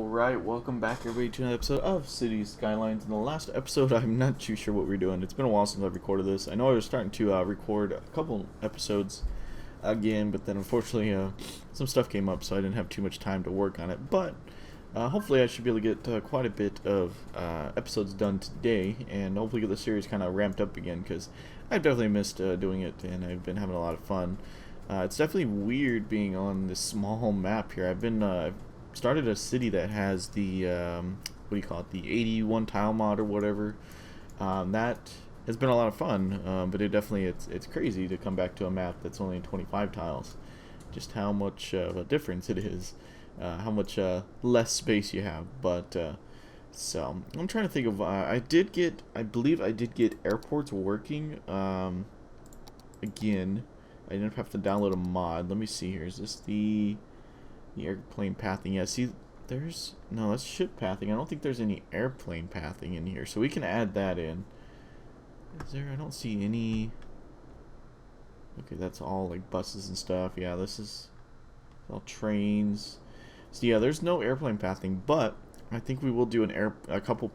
Alright, welcome back everybody to another episode of Cities Skylines. In the last episode, I'm not too sure what we're doing. It's been a while since I've recorded this. I know I was starting to record a couple episodes again, but then unfortunately some stuff came up, so I didn't have too much time to work on it. But hopefully I should be able to get quite a bit of episodes done today, and hopefully get the series kind of ramped up again, because I've definitely missed doing it, and I've been having a lot of fun. It's definitely weird being on this small map here. I've started a city that has the what do you call it, the 81 tile mod or whatever. That has been a lot of fun, but it's crazy to come back to a map that's only 25 tiles. Just how much of a difference it is, how much less space you have. But so I'm trying to think of. I believe I did get airports working again. I didn't have to download a mod. Let me see here. Is this the airplane pathing? Yeah, see, no, that's ship pathing. I don't think there's any airplane pathing in here, so we can add that in. Is there? I don't see any. Okay, that's all like buses and stuff. Yeah, this is all trains. So yeah, there's no airplane pathing, but I think we will do a couple.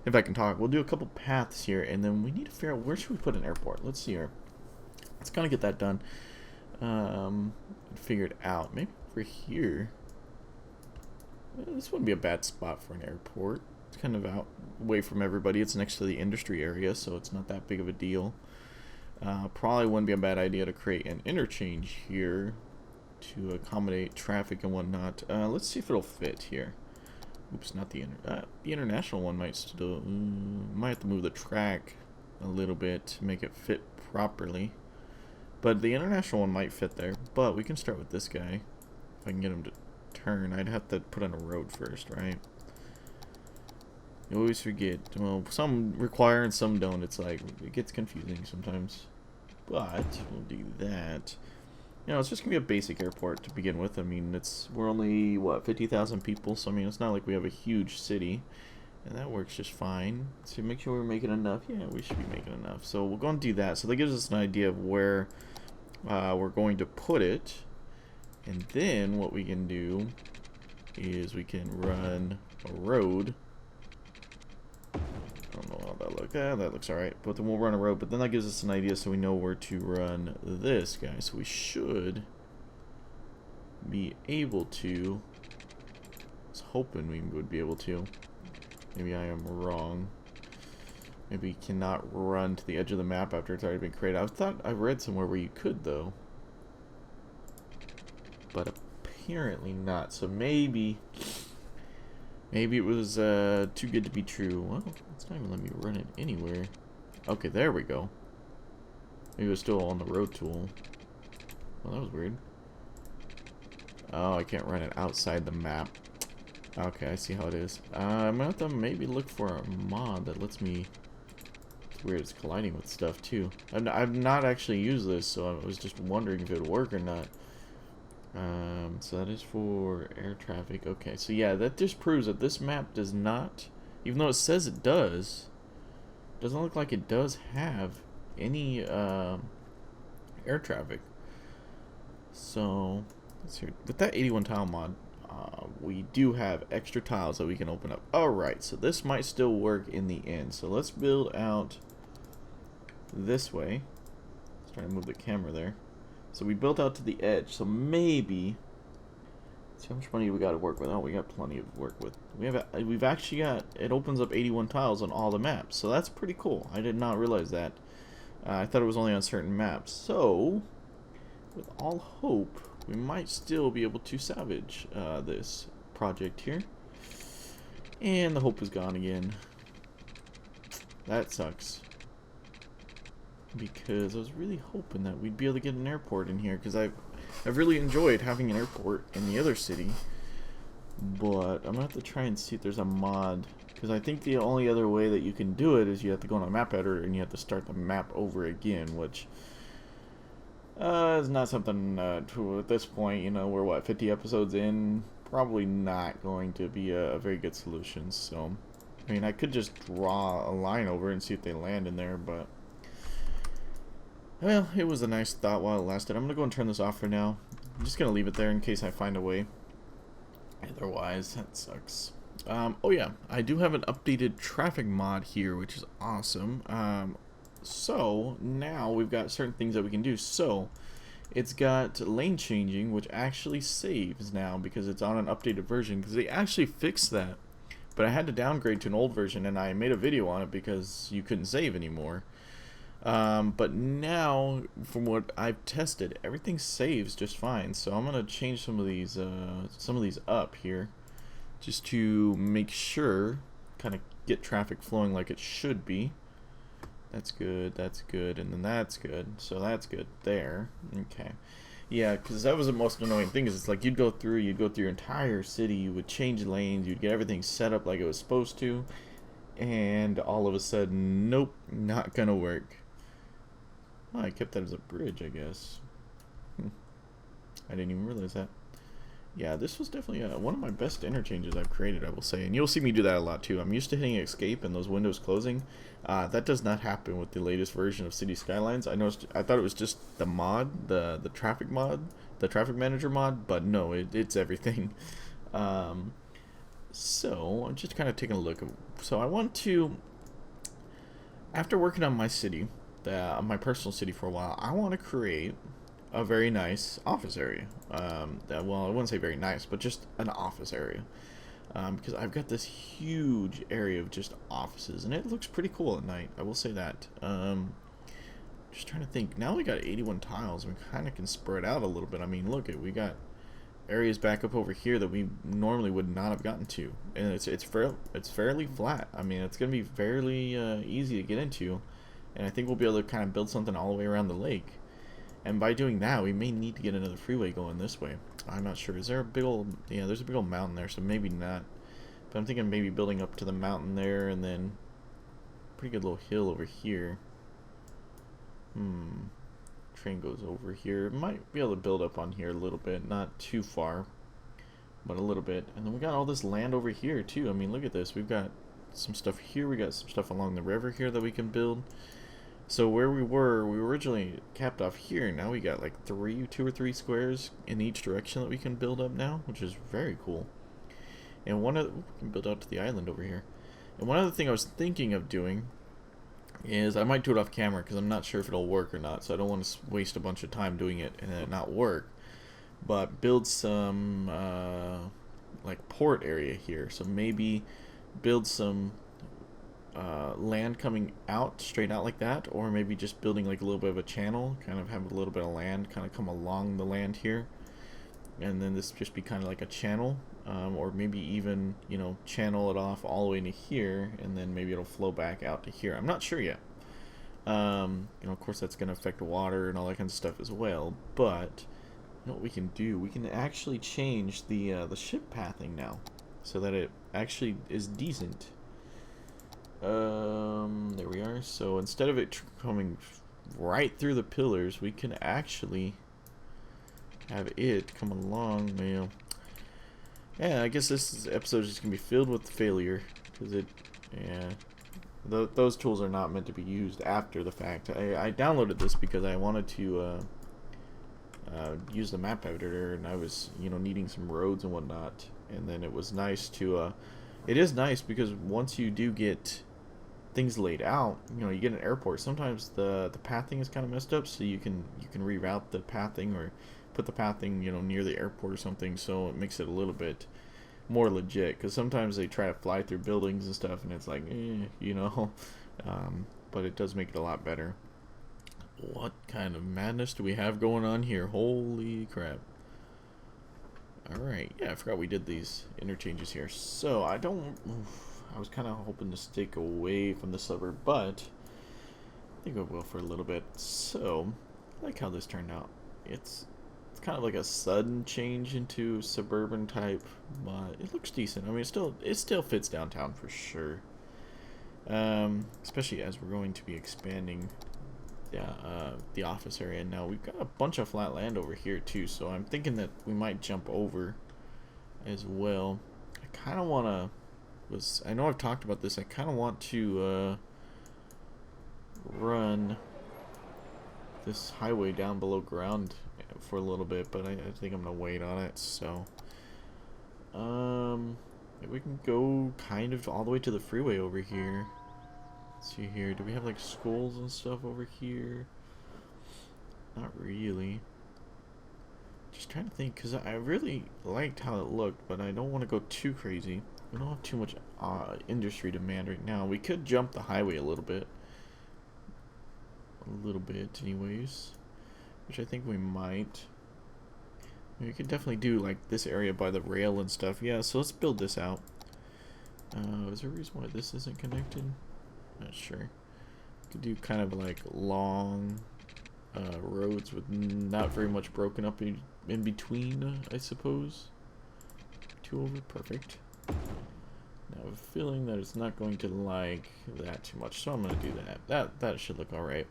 If I can talk, we'll do a couple paths here, and then we need to figure out where should we put an airport. Let's see here. Let's kind of get that done. Figured out. Maybe over here. This wouldn't be a bad spot for an airport. It's kind of out away from everybody. It's next to the industry area, so it's not that big of a deal. Probably wouldn't be a bad idea to create an interchange here to accommodate traffic and whatnot. Let's see if it'll fit here. Oops, not the international one might still might have to move the track a little bit to make it fit properly. But the international one might fit there. But we can start with this guy. If I can get him to turn, I'd have to put in a road first, right? You always forget. Well, some require and some don't. It's like, it gets confusing sometimes. But we'll do that. You know, it's just gonna be a basic airport to begin with. I mean, we're only what, 50,000 people, so I mean, it's not like we have a huge city. And that works just fine. So make sure we're making enough. Yeah, we should be making enough. So we're going to do that. So that gives us an idea of where we're going to put it. And then what we can do is we can run a road. I don't know how that looks. That looks alright. But then we'll run a road. But then that gives us an idea so we know where to run this guy. So we should be able to. I was hoping we would be able to. Maybe I am wrong. Maybe you cannot run to the edge of the map after it's already been created. I thought I read somewhere where you could, though. But apparently not. So maybe it was too good to be true. Well, it's not even letting me run it anywhere. Okay, there we go. Maybe it was still on the road tool. Well, that was weird. Oh, I can't run it outside the map. Okay, I see how it is. I'm gonna have to maybe look for a mod that lets me. It's weird, it's colliding with stuff too. I've not actually used this, so I was just wondering if it would work or not. So that is for air traffic. Okay, so yeah, that just proves that this map does not, even though it says it does, doesn't look like it does have any air traffic. So let's see. With that 81 tile mod. We do have extra tiles that we can open up. Alright, so this might still work in the end. So let's build out this way. Let's try to move the camera there. So we built out to the edge. So maybe, let's see how much money we got to work with. Oh, we got plenty of work with. We've actually got, it opens up 81 tiles on all the maps. So that's pretty cool. I did not realize that. I thought it was only on certain maps. So, with all hope, we might still be able to salvage this project here. And the hope is gone again. That sucks. Because I was really hoping that we'd be able to get an airport in here. Because I've really enjoyed having an airport in the other city. But I'm going to have to try and see if there's a mod. Because I think the only other way that you can do it is you have to go on a map editor and you have to start the map over again. Which it's not something at this point, you know, we're what, 50 episodes in, probably not going to be a very good solution. So, I mean, I could just draw a line over and see if they land in there, but well, it was a nice thought while it lasted. I'm gonna go and turn this off for now. I'm just gonna leave it there in case I find a way. Otherwise, that sucks. Oh yeah, I do have an updated traffic mod here, which is awesome. So now we've got certain things that we can do. So it's got lane changing, which actually saves now because it's on an updated version. Because they actually fixed that, but I had to downgrade to an old version, and I made a video on it because you couldn't save anymore. But now, from what I've tested, everything saves just fine. So I'm gonna change some of these up here, just to make sure, kind of get traffic flowing like it should be. That's good, and then that's good. So that's good there. Okay. Yeah, because that was the most annoying thing. Is it's like you'd go through your entire city, you would change lanes, you'd get everything set up like it was supposed to, and all of a sudden, nope, not gonna work. Oh, I kept that as a bridge, I guess. I didn't even realize that. Yeah, this was definitely one of my best interchanges I've created, I will say. And you'll see me do that a lot, too. I'm used to hitting escape and those windows closing. That does not happen with the latest version of City Skylines. I thought it was just the mod, the traffic mod, the traffic manager mod, but no, it's everything. So, I'm just kind of taking a look. So, I want to, after working on my city, my personal city for a while, I want to create a very nice office area. Well, I wouldn't say very nice, but just an office area. Because I've got this huge area of just offices, and it looks pretty cool at night. I will say that. Just trying to think. Now we got 81 tiles. We kind of can spread out a little bit. I mean, look, we got areas back up over here that we normally would not have gotten to, and it's fairly flat. I mean, it's gonna be fairly easy to get into, and I think we'll be able to kind of build something all the way around the lake. And by doing that, we may need to get another freeway going this way. I'm not sure. Is there a big old... Yeah, there's a big old mountain there, so maybe not. But I'm thinking maybe building up to the mountain there, and then... Pretty good little hill over here. Train goes over here. Might be able to build up on here a little bit. Not too far, but a little bit. And then we got all this land over here, too. I mean, look at this. We've got some stuff here. We got some stuff along the river here that we can build. So where we were originally capped off here. Now we got like 2 or 3 squares in each direction that we can build up now, which is very cool. And we can build out to the island over here. And one other thing I was thinking of doing is I might do it off camera because I'm not sure if it'll work or not. So I don't want to waste a bunch of time doing it and it not work. But build some like port area here. So maybe build some land coming out straight out like that, or maybe just building like a little bit of a channel, kind of have a little bit of land kind of come along the land here, and then this just be kind of like a channel, or maybe even, you know, channel it off all the way to here, and then maybe it'll flow back out to here. I'm not sure yet. You know, of course that's going to affect water and all that kind of stuff as well, but you know what we can do? We can actually change the ship pathing now so that it actually is decent. There we are. So instead of it coming right through the pillars, we can actually have it come along. You know, yeah, I guess this episode is just gonna be filled with failure because those tools are not meant to be used after the fact. I downloaded this because I wanted to use the map editor, and I was, you know, needing some roads and whatnot, and then it was nice to it is nice because once you do get things laid out, you know, you get an airport, sometimes the pathing is kind of messed up, so you can reroute the pathing or put the pathing, you know, near the airport or something, so it makes it a little bit more legit, because sometimes they try to fly through buildings and stuff and it's like, you know, but it does make it a lot better. What kind of madness do we have going on here? Holy crap. Alright, yeah, I forgot we did these interchanges here. So I was kind of hoping to stick away from the suburb, but I think I will for a little bit. So, I like how this turned out. It's kind of like a sudden change into suburban type, but it looks decent. I mean, it still fits downtown for sure. Especially as we're going to be expanding the office area. Now we've got a bunch of flat land over here too, so I'm thinking that we might jump over as well. I kind of want to. I know I've talked about this. I kind of want to run this highway down below ground for a little bit, but I think I'm gonna wait on it. So Maybe we can go kind of all the way to the freeway over here. Let's see here. Do we have like schools and stuff over here? Not really. Just trying to think, because I really liked how it looked, but I don't want to go too crazy. We don't have too much industry demand right now. We could jump the highway a little bit. A little bit, anyways. Which I think we might. We could definitely do like this area by the rail and stuff. Yeah, so let's build this out. Is there a reason why this isn't connected? Not sure. Could do kind of like long roads with not very much broken up in between, I suppose. 2 over, perfect. Now I have a feeling that it's not going to like that too much, so I'm going to do that. That should look alright.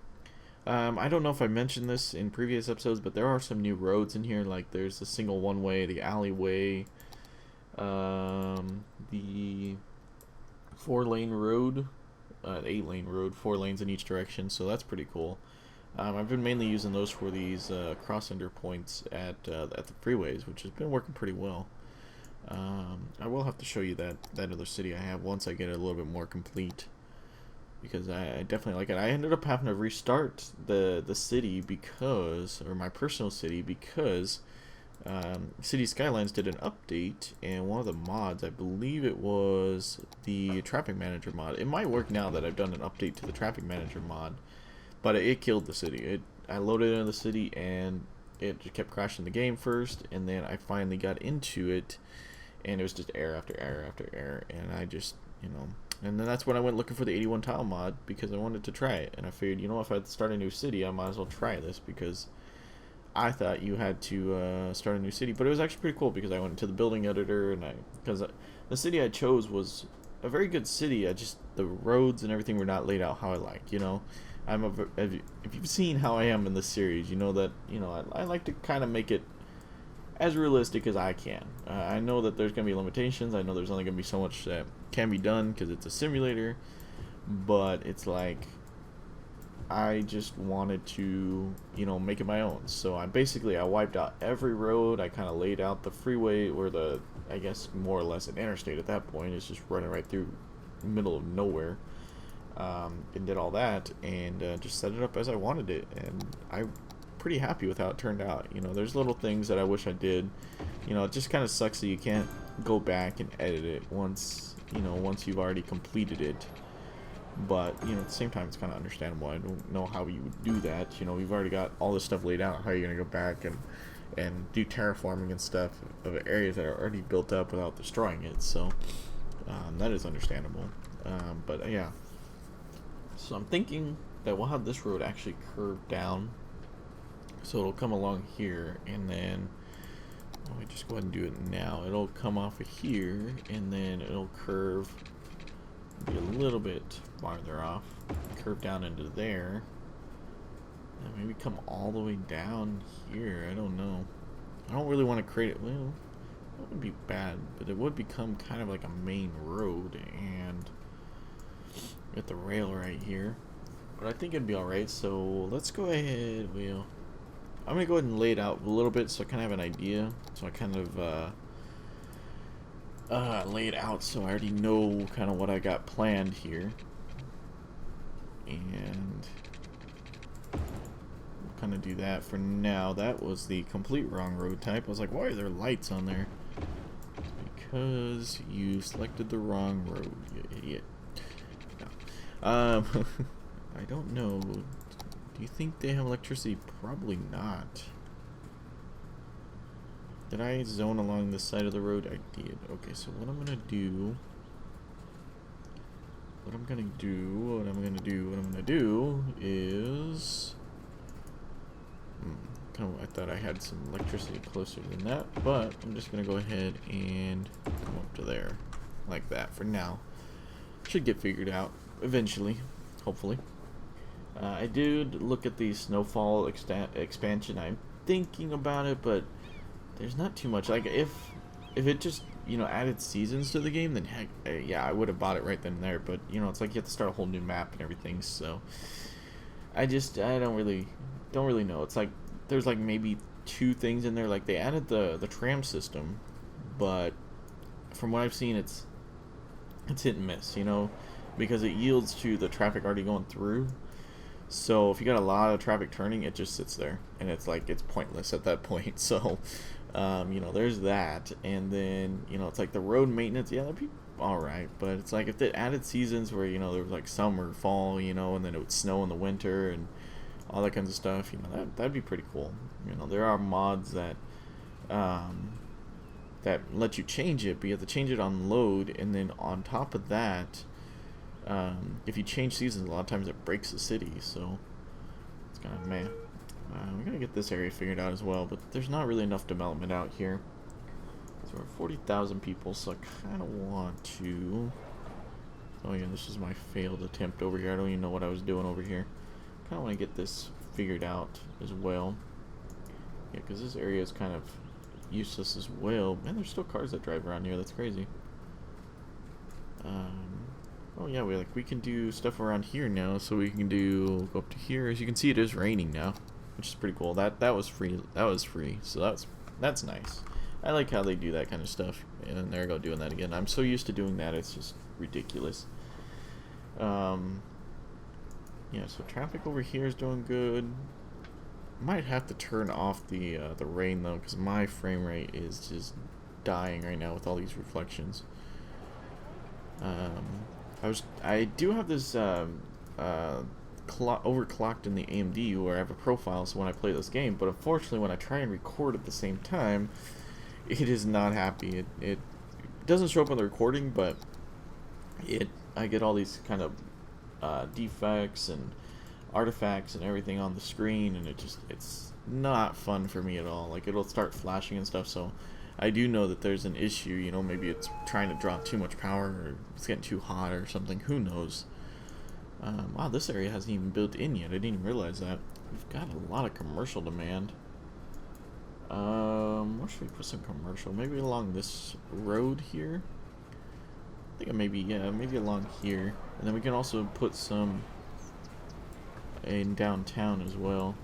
I don't know if I mentioned this in previous episodes, but there are some new roads in here. Like there's the single one-way, the alleyway, the 4-lane road, 8-lane road, 4 lanes in each direction. So that's pretty cool. I've been mainly using those for these cross-ender points at the freeways, which has been working pretty well. I will have to show you that other city I have once I get it a little bit more complete, because I definitely like it. I ended up having to restart the city because, or my personal city, because City Skylines did an update, and one of the mods, I believe it was the traffic manager mod. It might work now that I've done an update to the traffic manager mod, but it killed the city. I loaded into the city and it just kept crashing the game first, and then I finally got into it, and it was just error after error after error, and I just, and then that's when I went looking for the 81 tile mod, because I wanted to try it, and I figured, if I start a new city, I might as well try this, because I thought you had to start a new city. But it was actually pretty cool, because I went to the building editor, and because the city I chose was a very good city. The roads and everything were not laid out how I like. If you've seen how I am in this series, you know that I like to kind of make it as realistic as I can. I know that there's gonna be limitations. I know there's only gonna be so much that can be done because it's a simulator, but it's like I just wanted to make it my own. So I wiped out every road. I kind of laid out the freeway, or I guess more or less an interstate at that point. It's just running right through the middle of nowhere, and did all that, and just set it up as I wanted it, and I'm pretty happy with how it turned out. There's little things that I wish I did. It just kind of sucks that you can't go back and edit it once you've already completed it. But at the same time, it's kind of understandable. I don't know how you would do that. We've already got all this stuff laid out. How are you gonna go back and do terraforming and stuff of areas that are already built up without destroying it? So that is understandable. But yeah. So I'm thinking that we'll have this road actually curved down, so it'll come along here, and then let me just go ahead and do it now. It'll come off of here, and then it'll curve, be a little bit farther off, curve down into there, and maybe come all the way down here. I don't know. I don't really want to create it. Well, that wouldn't be bad, but it would become kind of like a main road, and get the rail right here. But I think it'd be alright, so let's go ahead. I'm going to go ahead and lay it out a little bit so I kind of have an idea. So I kind of lay it out so I already know kind of what I got planned here. And we'll kind of do that for now. That was the complete wrong road type. I was like, why are there lights on there? Because you selected the wrong road, you idiot. No. I don't know. Do you think they have electricity? Probably not. Did I zone along the side of the road? I did. Okay, so what I'm gonna do is I thought I had some electricity closer than that, but I'm just gonna go ahead and come up to there like that for now. Should get figured out eventually, hopefully. I did look at the snowfall expansion. I'm thinking about it, but there's not too much. Like if it just added seasons to the game, then heck, yeah, I would have bought it right then and there. But it's like you have to start a whole new map and everything. So I don't really know. It's like there's like maybe 2 things in there. Like they added the tram system, but from what I've seen, it's hit and miss, you know, because it yields to the traffic already going through. So if you got a lot of traffic turning, it just sits there, and it's like it's pointless at that point. So, you know, there's that, and then you know it's like the road maintenance. Yeah, that'd be all right, but it's like if they added seasons where you know there was like summer, fall, you know, and then it would snow in the winter and all that kinds of stuff. You know, that'd be pretty cool. You know, there are mods that that let you change it, but you have to change it on load, and then on top of that, if you change seasons, a lot of times it breaks the city, so it's kind of meh. We gotta get this area figured out as well, but there's not really enough development out here. So we're 40,000 people, so I kind of want to... Oh yeah, this is my failed attempt over here. I don't even know what I was doing over here. Kind of want to get this figured out as well. Yeah, because this area is kind of useless as well. Man, there's still cars that drive around here. That's crazy. Oh yeah, we can do stuff around here now. So we can go up to here. As you can see, it is raining now, which is pretty cool. That was free. That was free. So that's nice. I like how they do that kind of stuff. And there I go doing that again. I'm so used to doing that. It's just ridiculous. Yeah. So traffic over here is doing good. Might have to turn off the rain though, because my frame rate is just dying right now with all these reflections. I do have this overclocked in the AMD where I have a profile, so when I play this game, but unfortunately when I try and record at the same time, it is not happy. It doesn't show up on the recording, but I get all these kind of defects and artifacts and everything on the screen, and it's not fun for me at all. Like, it'll start flashing and stuff, so I do know that there's an issue. You know, maybe it's trying to draw too much power, or it's getting too hot or something, who knows. Wow, this area hasn't even built in yet. I didn't even realize that. We've got a lot of commercial demand. Where should we put some commercial? Maybe along this road here? I think maybe along here. And then we can also put some in downtown as well.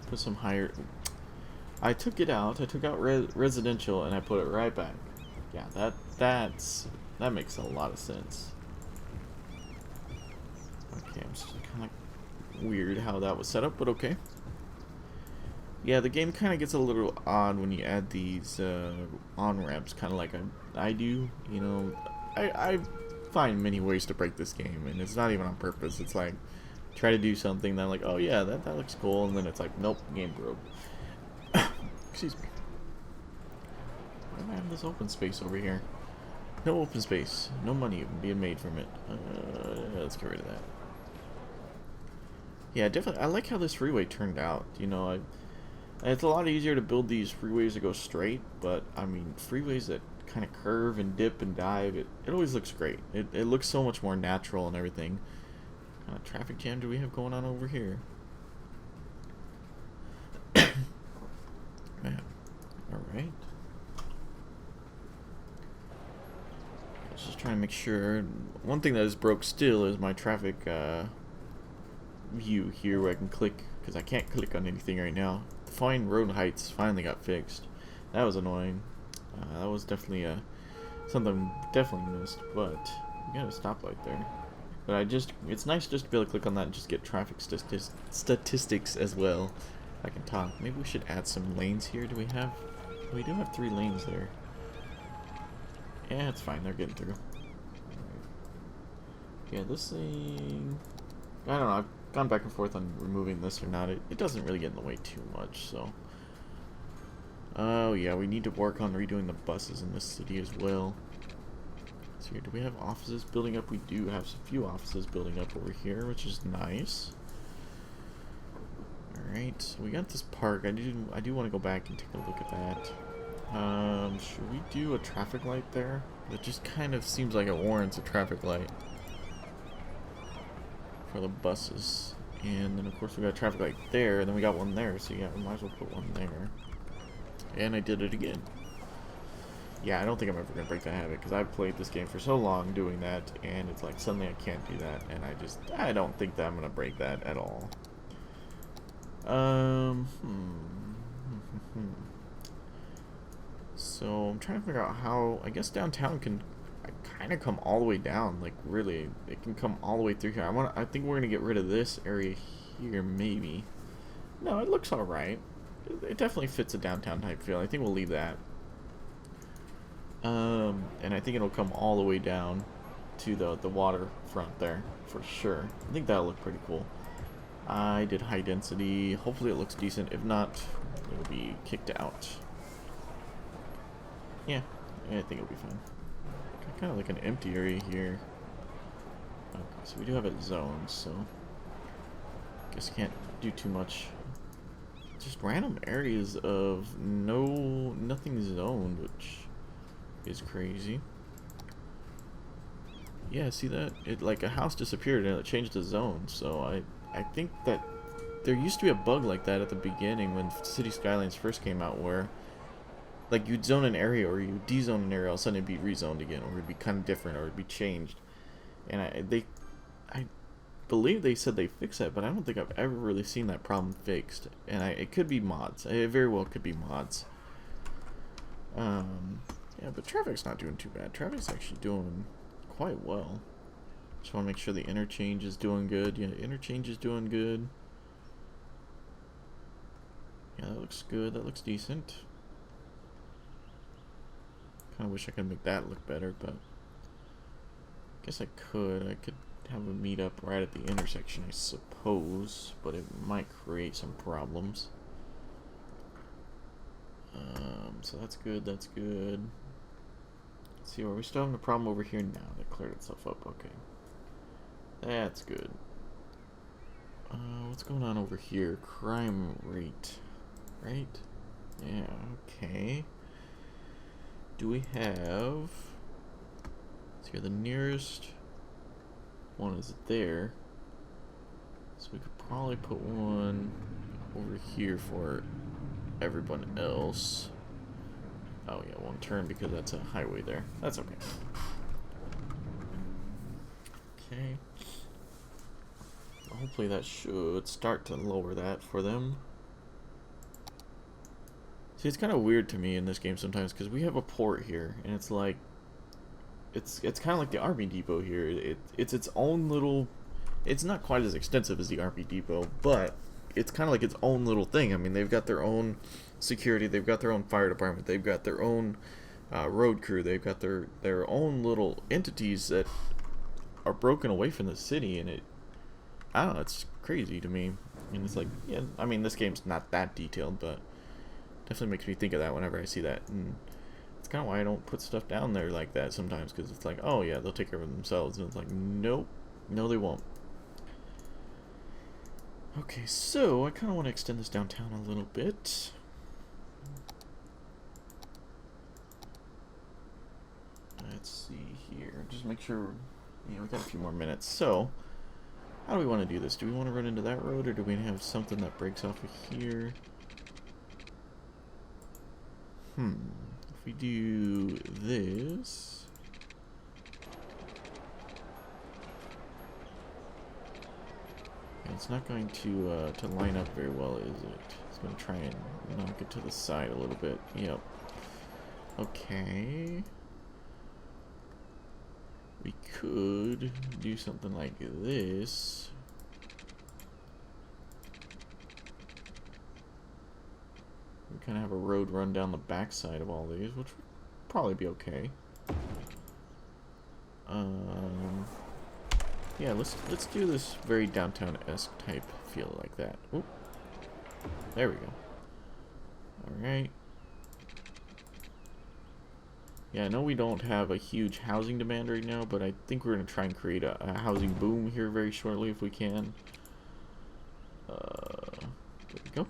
Put some higher... I took it out. I took out residential and I put it right back. Yeah, that makes a lot of sense. Okay, I'm just kind of weird how that was set up, but okay. Yeah, the game kind of gets a little odd when you add these on-ramps, kind of like I do. You know, I find many ways to break this game, and it's not even on purpose. It's like, try to do something, then like, oh yeah, that looks cool, and then it's like, nope, game broke. Excuse me. Why do I have this open space over here? No open space. No money being made from it. Let's get rid of that. Yeah, definitely. I like how this freeway turned out. You know, it's a lot easier to build these freeways that go straight, but I mean, freeways that kind of curve and dip and dive, it always looks great. It looks so much more natural and everything. What kind of traffic jam do we have going on over here? Man. Alright. Let's just try and make sure. One thing that is broke still is my traffic view here where I can click, because I can't click on anything right now. Define road heights finally got fixed. That was annoying. That was definitely something definitely missed, but we got a stoplight there. But it's nice just to be able to click on that and just get traffic statistics as well. I can talk. Maybe we should add some lanes here. Do we have? We do have 3 lanes there. Yeah, it's fine. They're getting through. Yeah, this thing... I don't know. I've gone back and forth on removing this or not. It doesn't really get in the way too much, so... Oh, yeah. We need to work on redoing the buses in this city as well. So here, do we have offices building up? We do have a few offices building up over here, which is nice. Alright, so we got this park. I do want to go back and take a look at that. Should we do a traffic light there? It just kind of seems like it warrants a traffic light for the buses. And then of course we got a traffic light there, and then we got one there, so yeah, we might as well put one there. And I did it again. Yeah, I don't think I'm ever going to break that habit, because I've played this game for so long doing that, and it's like suddenly I can't do that, and I don't think that I'm going to break that at all. So I'm trying to figure out how. I guess downtown can kind of come all the way down. Like really, it can come all the way through here. I think we're gonna get rid of this area here, maybe. No, it looks all right. It definitely fits a downtown type feel. I think we'll leave that. And I think it'll come all the way down to the waterfront there for sure. I think that'll look pretty cool. I did high density. Hopefully it looks decent. If not, it'll be kicked out. Yeah, I think it'll be fine. Kind of like an empty area here. Okay, so we do have it zoned, so guess can't do too much. Just random areas of nothing zoned, which is crazy. Yeah, see that? It like a house disappeared and it changed the zone. So I think that there used to be a bug like that at the beginning when City Skylines first came out, where like you'd zone an area or you de-zone an area, all of a sudden it'd be rezoned again, or it'd be kind of different, or it'd be changed. And I believe they said they fixed that, but I don't think I've ever really seen that problem fixed. And it could be mods. It very well could be mods. Yeah, but traffic's not doing too bad. Traffic's actually doing quite well. Just want to make sure the interchange is doing good. Yeah, interchange is doing good. Yeah, that looks good. That looks decent. Kind of wish I could make that look better, but I guess I could. I could have a meetup right at the intersection, I suppose, but it might create some problems. So that's good. That's good. Let's see, are we still having a problem over here now? That cleared itself up. Okay, that's good. What's going on over here? Crime rate, right? Yeah. Okay. Do we have? Let's see, the nearest one is there, so we could probably put one over here for everyone else. Oh yeah, one turn because that's a highway there. That's okay. Okay. Hopefully that should start to lower that for them. See, it's kind of weird to me in this game sometimes because we have a port here, and it's like it's kind of like the Army Depot here. It's its own little. It's not quite as extensive as the Army Depot, but it's kind of like its own little thing. I mean, they've got their own security, they've got their own fire department, they've got their own road crew, they've got their own little entities that are broken away from the city, and I don't know, it's crazy to me. And it's like, yeah, I mean, this game's not that detailed, but definitely makes me think of that whenever I see that. And it's kind of why I don't put stuff down there like that sometimes, because it's like, oh yeah, they'll take care of it themselves, and it's like, nope, no they won't. Okay, so I kind of want to extend this downtown a little bit. Let's see here. Just make sure, yeah, we got a few more minutes. So, how do we want to do this? Do we want to run into that road, or do we have something that breaks off of here? If we do this, it's not going to line up very well, is it? It's going to try and knock it to the side a little bit. Yep. Okay. We could do something like this. We kind of have a road run down the backside of all these, which would probably be okay. Yeah, let's do this very downtown-esque type feel like that. Oop. There we go. Alright. Yeah, I know we don't have a huge housing demand right now, but I think we're going to try and create a housing boom here very shortly if we can. There we go.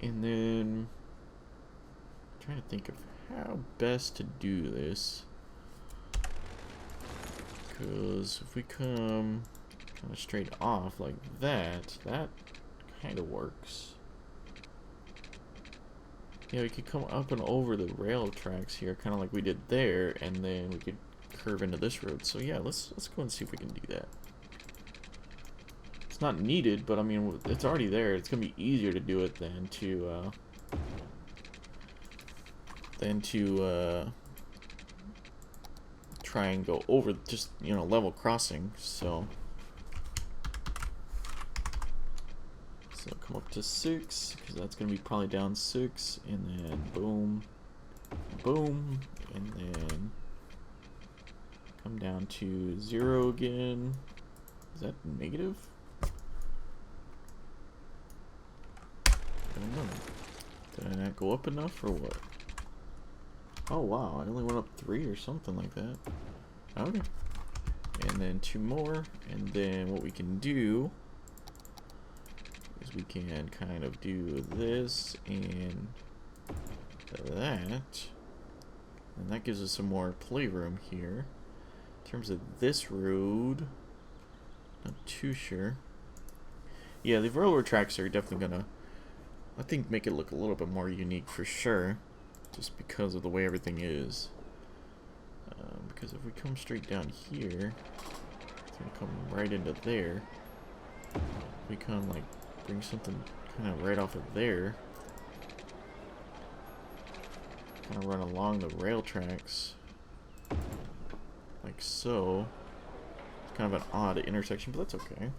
And then, I'm trying to think of how best to do this. Because if we come kind of straight off like that, that kind of works. Yeah, we could come up and over the rail tracks here, kind of like we did there, and then we could curve into this road. So yeah, let's go and see if we can do that. It's not needed, but I mean, it's already there. It's gonna be easier to do it than to than to try and go over just, you know, level crossing. So come up to 6, because that's going to be probably down 6, and then boom, boom, and then come down to 0 again. Is that negative? I don't know. Did I not go up enough or what? Oh wow, I only went up 3 or something like that. Okay. And then 2 more, and then what we can do is we can kind of do this and that. And that gives us some more playroom here. In terms of this road, not too sure. Yeah, the railroad tracks are definitely gonna, I think, make it look a little bit more unique for sure, just because of the way everything is. Because if we come straight down here, it's gonna come right into there. We can like bring something kind of right off of there, kind of run along the rail tracks, like so. It's kind of an odd intersection, but that's okay.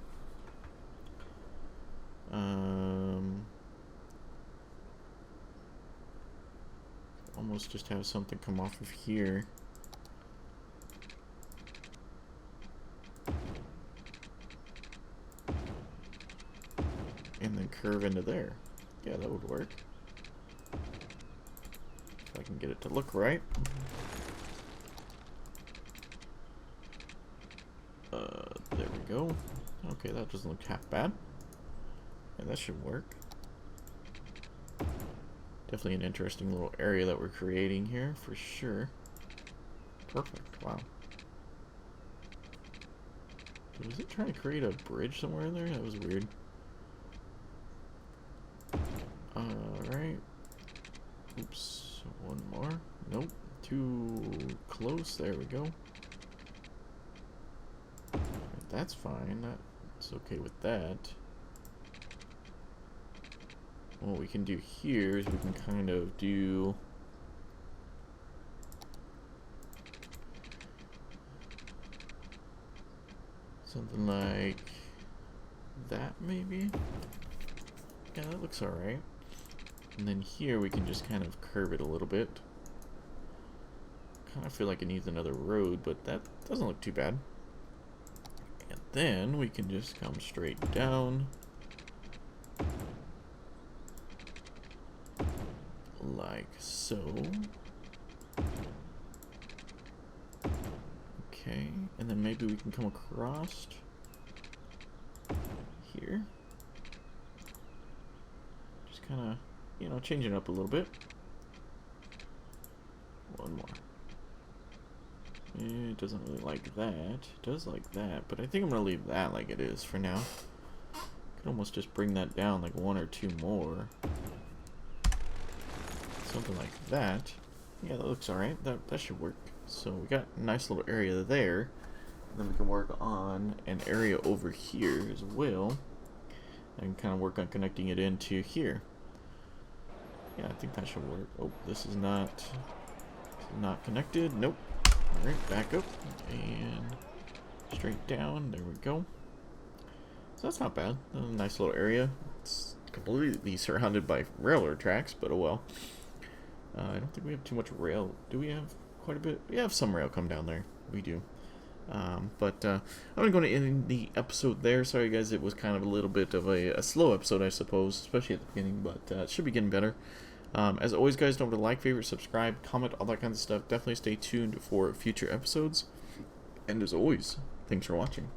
Almost just have something come off of here. And then curve into there. Yeah, that would work. If I can get it to look right. There we go. Okay, that doesn't look half bad. Yeah, that should work. Definitely an interesting little area that we're creating here, for sure. Perfect, wow. Was it trying to create a bridge somewhere in there? That was weird. Alright. Oops, one more. Nope, too close. There we go. Right, that's fine. That's okay with that. What we can do here is we can kind of do something like that, maybe? Yeah, that looks alright. And then here we can just kind of curve it a little bit. Kind of feel like it needs another road, but that doesn't look too bad. And then we can just come straight down. Like so. Okay, and then maybe we can come across here. Just kind of, you know, change it up a little bit. One more. It doesn't really like that. It does like that, but I think I'm gonna leave that like it is for now. Could almost just bring that down like 1 or 2 more. Something like that. Yeah, that looks alright. That should work. So we got a nice little area there. And then we can work on an area over here as well. And kind of work on connecting it into here. Yeah, I think that should work. Oh, this is not connected. Nope. Alright, back up. And straight down. There we go. So that's not bad. A nice little area. It's completely surrounded by railroad tracks, but oh well. I don't think we have too much rail. Do we have quite a bit? We have some rail come down there. We do. I'm going to end the episode there. Sorry, guys. It was kind of a little bit of a slow episode, I suppose, especially at the beginning, but it should be getting better. As always, guys, don't forget to like, favorite, subscribe, comment, all that kind of stuff. Definitely stay tuned for future episodes. And as always, thanks for watching.